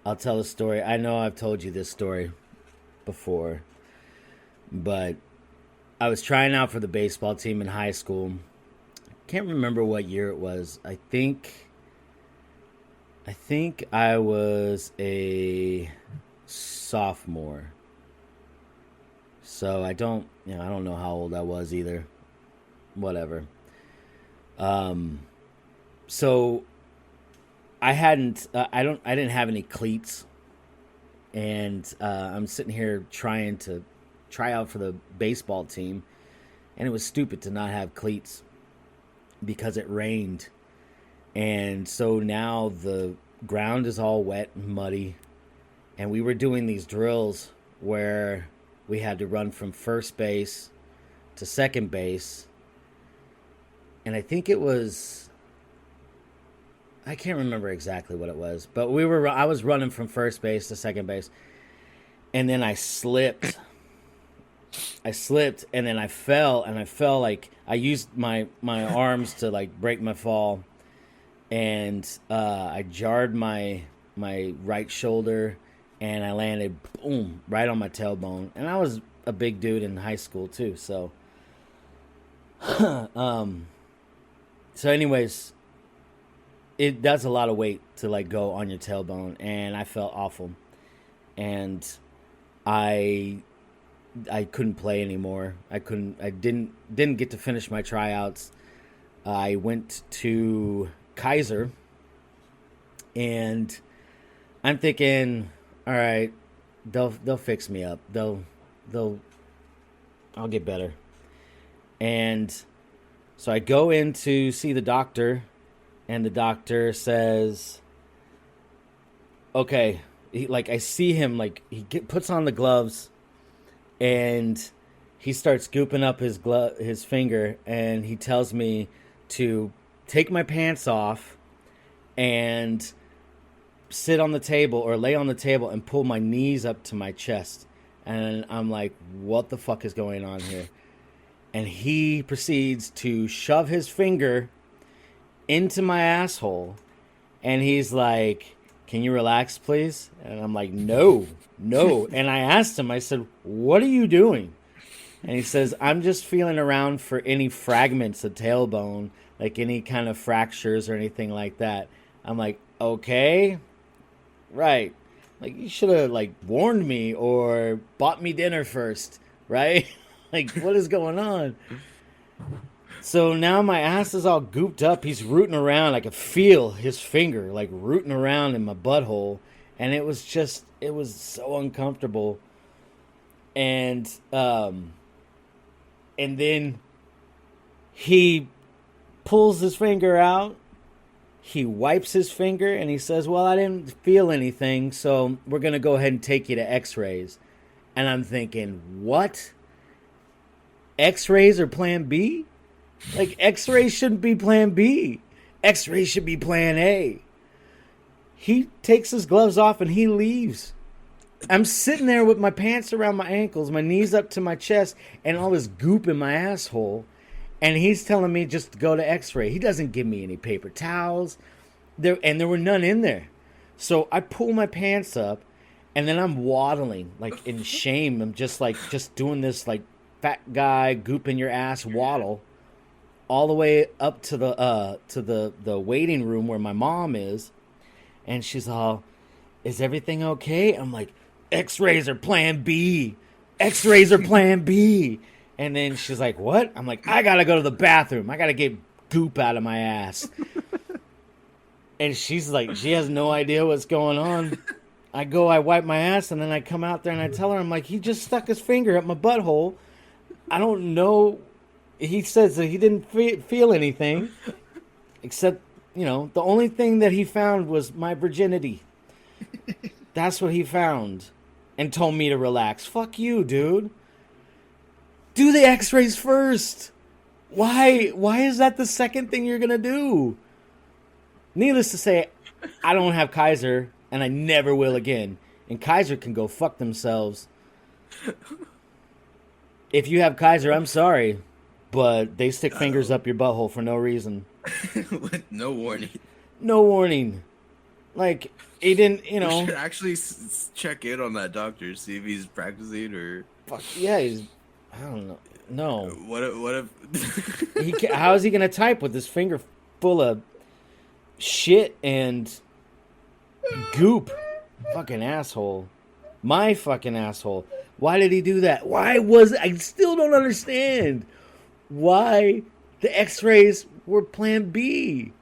I'll tell a story. I know I've told you this story before, but I was trying out for the baseball team in high school. Can't remember what year it was. I think I was a sophomore. So I don't know how old I was either. Whatever. So I didn't have any cleats, and I'm sitting here trying to try out for the baseball team, and it was stupid to not have cleats because it rained. And so now the ground is all wet and muddy. And we were doing these drills where we had to run from first base to second base. And I think it was, I can't remember exactly what it was, but I was running from first base to second base. And then I slipped. And then I fell, and I fell like I used my arms to like break my fall. And I jarred my right shoulder, and I landed, boom, right on my tailbone. And I was a big dude in high school too, so. So anyways, that's a lot of weight to like go on your tailbone, and I felt awful, and I couldn't play anymore. I didn't get to finish my tryouts. I went to Kaiser, and I'm thinking, all right, they'll fix me up. I'll get better. And so I go in to see the doctor, and the doctor says, okay, I see him, like he puts on the gloves, and he starts scooping up his finger, and he tells me to take my pants off and sit on the table or lay on the table and pull my knees up to my chest. And I'm like, what the fuck is going on here? And he proceeds to shove his finger into my asshole. And he's like, can you relax, please? And I'm like, no. And I asked him, I said, what are you doing? And he says, I'm just feeling around for any fragments of tailbone, like any kind of fractures or anything like that. I'm like, okay, right. Like, you should have, like, warned me or bought me dinner first, right? Like, what is going on? So now my ass is all gooped up. He's rooting around. I could feel his finger, like, rooting around in my butthole. And it was so uncomfortable. And then he pulls his finger out. He wipes his finger, and he says, well, I didn't feel anything, so we're going to go ahead and take you to x-rays. And I'm thinking, what? X-rays are plan B? Like, x-rays shouldn't be plan B. X-rays should be plan A. He takes his gloves off, and he leaves. I'm sitting there with my pants around my ankles, my knees up to my chest, and all this goop in my asshole. And he's telling me just to go to x-ray. He doesn't give me any paper towels. There were none in there. So I pull my pants up, and then I'm waddling, like in shame. I'm just doing this like fat guy goop in your ass waddle all the way up to the waiting room where my mom is. And she's all, is everything okay? I'm like, x-rays are plan B. X-rays are plan B. And then she's like, what? I'm like, I gotta go to the bathroom. I gotta get goop out of my ass. And she's like, she has no idea what's going on. I wipe my ass, and then I come out there and I tell her, I'm like, he just stuck his finger up my butthole. I don't know. He says that he didn't feel anything. Except, the only thing that he found was my virginity. That's what he found. And told me to relax. Fuck you, dude. Do the x-rays first. Why is that the second thing you're going to do? Needless to say, I don't have Kaiser, and I never will again. And Kaiser can go fuck themselves. If you have Kaiser, I'm sorry, but they stick fingers up your butthole for no reason. With no warning. No warning. Like, he didn't, You should actually check in on that doctor, see if he's practicing or... Fuck, yeah, I don't know. No. What if How is he gonna type with his finger full of shit and goop? Fucking asshole. My fucking asshole. Why did he do that? I still don't understand why the x-rays were plan B.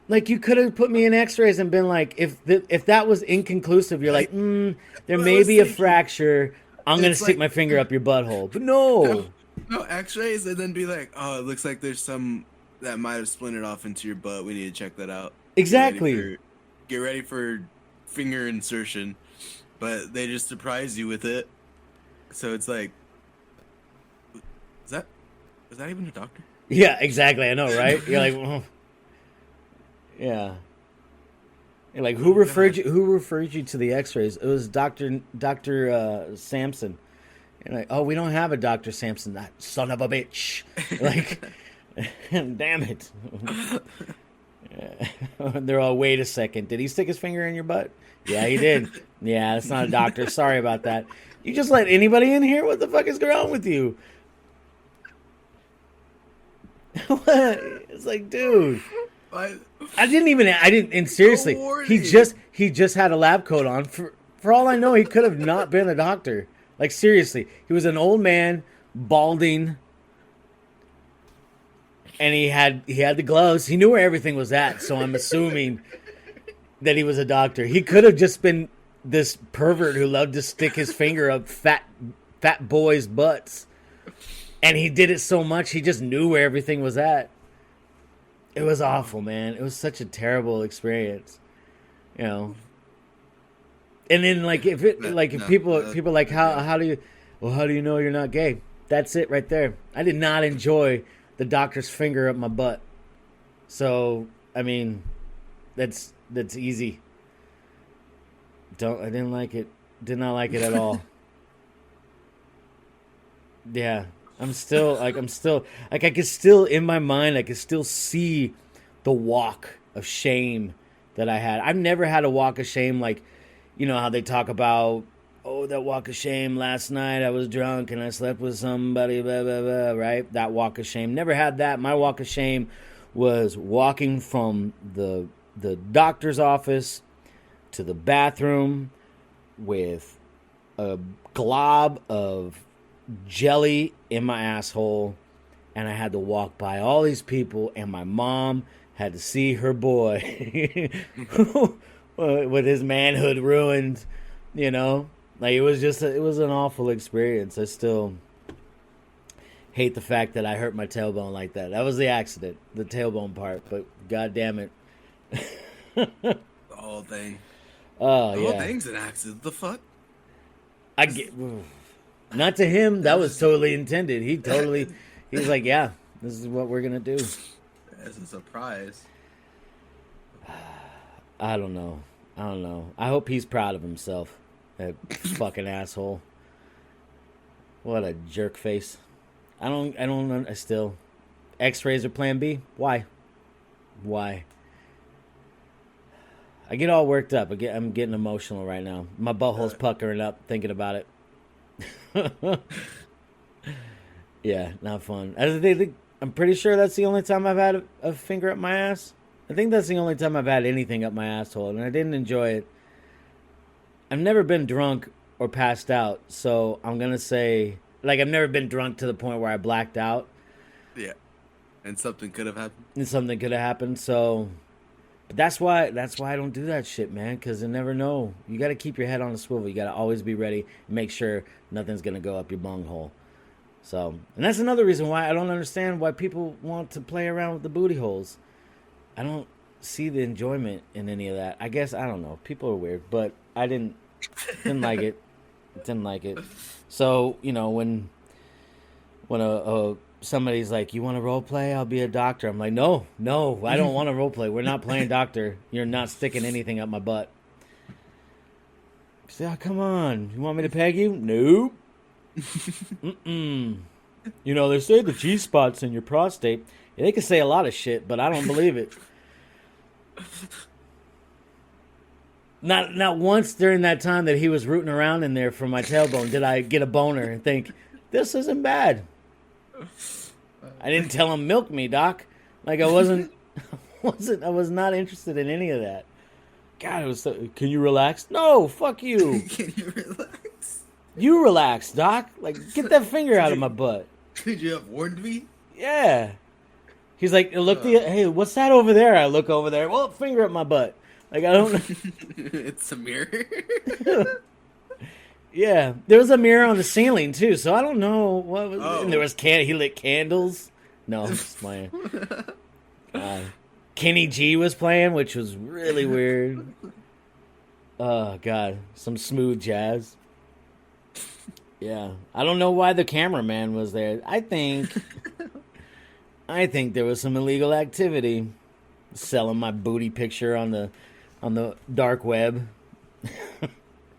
Like, you could have put me in x-rays and been like, if that was inconclusive, you're like, there may be a fracture. I'm going to stick my finger up your butthole. But no. No x-rays and then be like, oh, it looks like there's some that might have splintered off into your butt. We need to check that out. Exactly. Get ready for finger insertion. But they just surprise you with it. So it's like, is that even a doctor? Yeah, exactly. I know, right? You're like, oh. Yeah. You're like, who referred you to the x-rays? It was Dr. Sampson. You're like, oh, we don't have a Dr. Sampson. That son of a bitch. Like, damn it. They're all, wait a second. Did he stick his finger in your butt? Yeah, he did. Yeah, that's not a doctor. Sorry about that. You just let anybody in here? What the fuck is going on with you? What? It's like, dude. And seriously, he just had a lab coat on. For all I know, he could have not been a doctor. Like, seriously, he was an old man, balding, and he had the gloves. He knew where everything was at, so I'm assuming that he was a doctor. He could have just been this pervert who loved to stick his finger up fat boys' butts. And he did it so much, he just knew where everything was at. It was awful, man. It was such a terrible experience, you know. And then, like, people like, how do you know you're not gay? That's it right there. I did not enjoy the doctor's finger up my butt. So, I mean, that's easy. I didn't like it. Did not like it at all. Yeah. I could still, in my mind, I could still see the walk of shame that I had. I've never had a walk of shame like, you know how they talk about, oh, that walk of shame last night, I was drunk and I slept with somebody, blah, blah, blah, right? That walk of shame. Never had that. My walk of shame was walking from the doctor's office to the bathroom with a glob of jelly in my asshole, and I had to walk by all these people, and my mom had to see her boy with his manhood ruined, you know. Like, it was an awful experience. I still hate the fact that I hurt my tailbone like that. That was the accident, the tailbone part, but god damn it. The whole thing. Oh, the yeah. whole thing's an accident. The fuck? Not to him. That was totally intended. He's like, yeah, this is what we're gonna do. As a surprise. I don't know. I hope he's proud of himself. That fucking asshole. What a jerk face. I still. X-rays are plan B? Why? I get all worked up. I'm getting emotional right now. My butthole's puckering up thinking about it. Yeah, not fun. I'm pretty sure that's the only time I've had a finger up my ass. I think that's the only time I've had anything up my asshole, and I didn't enjoy it. I've never been drunk or passed out, so I'm gonna say, like, I've never been drunk to the point where I blacked out. Yeah, and something could have happened. So, but that's why I don't do that shit, man. Because you never know. You got to keep your head on a swivel. You got to always be ready and make sure nothing's gonna go up your bunghole. So, and that's another reason why I don't understand why people want to play around with the booty holes. I don't see the enjoyment in any of that. I guess, I don't know. People are weird, but I didn't like it. Didn't like it. So, you know, when somebody's like, you want to role play? I'll be a doctor. I'm like, no, I don't want to role play. We're not playing doctor. You're not sticking anything up my butt. Say, oh, come on. You want me to peg you? Nope. Mm-mm. You know, they say the G-spot's in your prostate. Yeah, they can say a lot of shit, but I don't believe it. Not once during that time that he was rooting around in there for my tailbone did I get a boner and think, this isn't bad. I didn't tell him milk me, Doc. Like I wasn't, I was not interested in any of that. God, it was so, can you relax? No, fuck you. Can you relax? You relax, Doc. Like, get that finger out of my butt. Could you have warned me? Yeah. He's like, look, hey, what's that over there? I look over there. Well, finger up my butt. Like, I don't. It's a mirror. Yeah, there was a mirror on the ceiling too, so I don't know what was. Oh. And there was he lit candles. No, I'm just playing. Kenny G was playing, which was really weird. Oh god, some smooth jazz. Yeah, I don't know why the cameraman was there. I think there was some illegal activity, selling my booty picture on the dark web.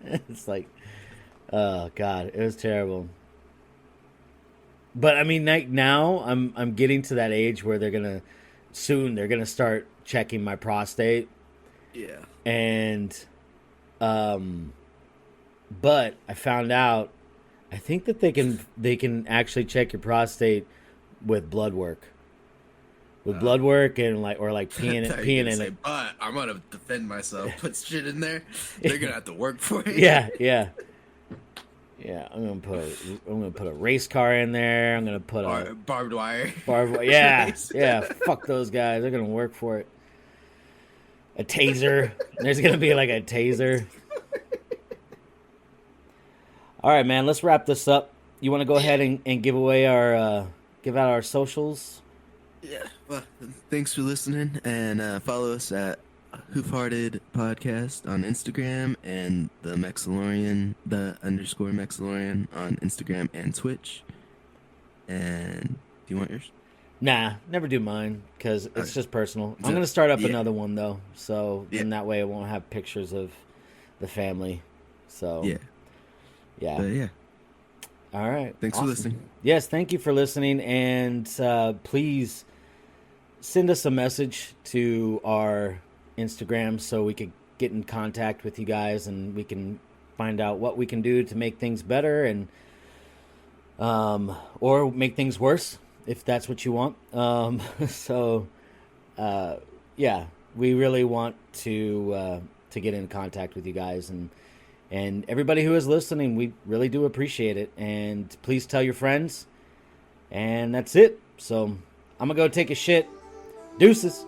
It's like, oh god, it was terrible. But I mean, like, now I'm getting to that age where they're gonna start checking my prostate. Yeah. And but I found out, I think that they can actually check your prostate with blood work. With blood work and like peeing in it. But I'm gonna defend myself. Put shit in there. They're gonna have to work for it. Yeah. I'm gonna put a race car in there. I'm gonna put a barbed wire. Yeah. Fuck those guys. They're gonna work for it. A taser. There's gonna be like a taser. All right, man. Let's wrap this up. You want to go ahead and give out our socials? Yeah. Well, thanks for listening, and follow us at Hoofhearted Podcast on Instagram and the _Mexilorian on Instagram and Twitch. And do you want yours? Nah, never do mine because it's Okay. just personal. I'm gonna start up Yeah. another one though, so Yeah. in that way it won't have pictures of the family. So Yeah. yeah. Yeah. All right. Thanks Awesome. for listening. Yes, thank you for listening, and please send us a message to our Instagram so we could get in contact with you guys and we can find out what we can do to make things better and or make things worse if that's what you want. Yeah, we really want to get in contact with you guys, and everybody who is listening, we really do appreciate it. And please tell your friends. And that's it. So I'm gonna go take a shit. Deuces.